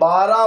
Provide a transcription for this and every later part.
12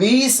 20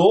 2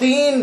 3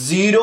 0،